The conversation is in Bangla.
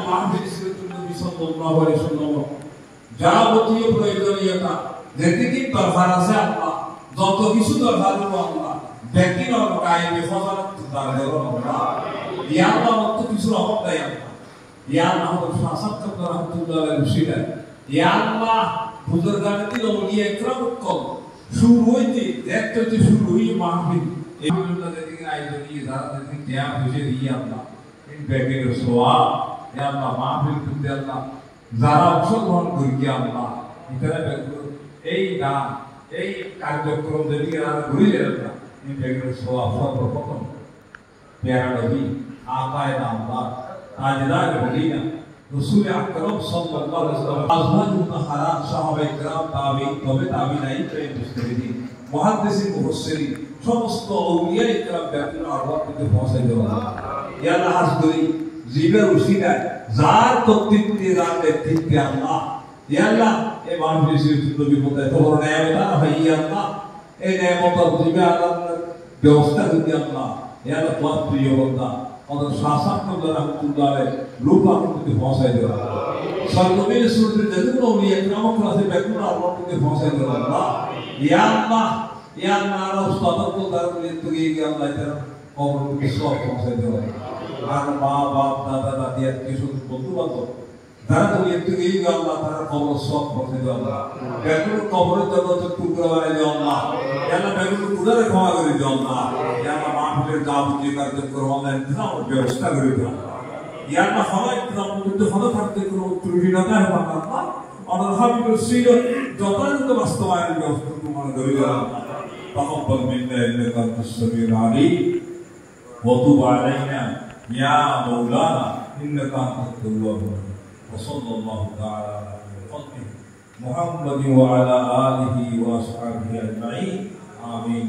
মাহফিল নবী সাল্লাল্লাহু আলাইহি ওয়াসাল্লাম যাবতীয় প্রয়োজনীয়তা যেদিকে দরকার আছে আল্লাহ যত কিছু দরকার আল্লাহ ব্যক্তির কায়েমে ফজলত দান করুন আল্লাহ ইয়া আল্লাহ মত কিছু অভাব নাই আল্লাহ ইয়া আল্লাহ শাসাত রাহমাতুল্লাহ আলাইহি ইয়া আল্লাহ বুজুর্গানের ওলিয়া ইকরাম কল শুরু হইতে দেখতে হইতে শুরু হই মাহফিল এই বিল্লাহ যেদিকে আয়োজনী যারা যেদিকে দেয়া হইছে ইয়া আল্লাহ এই বেগের সওয়াব ইয়া আল্লাহ মাহফিল করতে আল্লাহ যারা অংশগ্রহণ করি ইয়া আল্লাহ ইতারা বেগুলো এই গান এই কার্যক্রম যেদিকে আর ঘুরে আল্লাহ এই বেগের সওয়াব সর্বপ্রথম প্যারা নবী আকায়ে নামদার তাজদার মদিনা রাসূল আকরাম সাল্লাল্লাহু আলাইহি ওয়াসাল্লাম আজওয়াজ মুতাহহারাত সাহাবায়ে কেরাম তাবিঈন তবে তাবিঈন প্রেম মুস্তাহিদিন মুহাদ্দিসিন মুফাসসিরিন সমস্ত আউলিয়া ইকরাম ব্যক্তির আরওয়াহ থেকে পৌঁছে দেওয়া ইয়া আল্লাহ হাজরি জিবের উসিলায় যার তকদিরতে যার ব্যক্তিত্বে আল্লাহ ইয়া আল্লাহ এই মাহফিলের নবীর মধ্যে তোর নিয়ামত হয় ইয়া আল্লাহ এই নিয়ামত জিবে আল্লাহ ব্যবস্থা করে আল্লাহ ইয়া আল্লাহ তোমার প্রিয় বান্দা और शासक को जरा तुलारे रूपा को पहुंचाए दे रहा सर्वमे सुरते जरूर ओली इकराम को से बेकुना और को पहुंचाए दे रहा या अल्लाह उस्ताद को दर में तुगी के अल्लाह तेरा और को सब पहुंचाए दे रहा और मां बाप दादा दादी के शुद्ध बंधु बांधव दर तो ये तुगी के अल्लाह तेरा कब्र सब पहुंचाए दे रहा बेकुना कब्र जगत टुकड़ा वाले दे अल्लाह या अल्लाह बेकुना उधर खवा कर दे अल्लाह या अल्लाह মাহফিলের যাবতীয় কার্যক্রম আমরা ইন্তজাম ব্যবস্থা করে দিলাম ইয়া আল্লাহ সবাই ইন্তজাম করতে হলো থাকতে কোনো ত্রুটি না হয় আল্লাহ আর হাবিবের সিরাত যথাযথ বাস্তবায়নের ব্যবস্থা তোমার করে দিলাম তাকাব্বাল মিন্না ইন্নাকা আনতাস সামিউল আলিম ওয়া তুব আলাইনা ইয়া মাওলানা ইন্নাকা আনতাত তাওয়াবুর রাহিম ওয়া সাল্লাল্লাহু তাআলা আলা মুহাম্মাদিন ওয়া আলা আলিহি ওয়া আসহাবিহি আজমাইন আমিন।